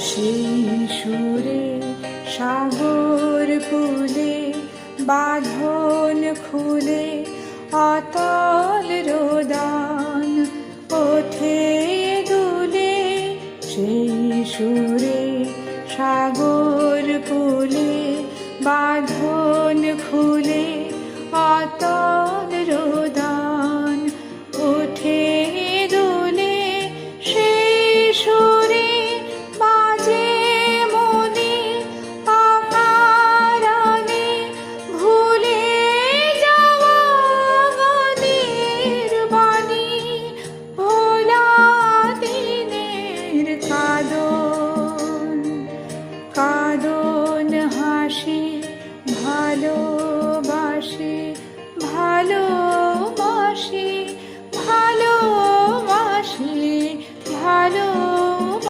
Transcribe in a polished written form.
সেই সুরে সাগর কূলে বাঁধন খুলে অতল রোদন ওঠে দুলে। সেই সুরে সাগর কূলে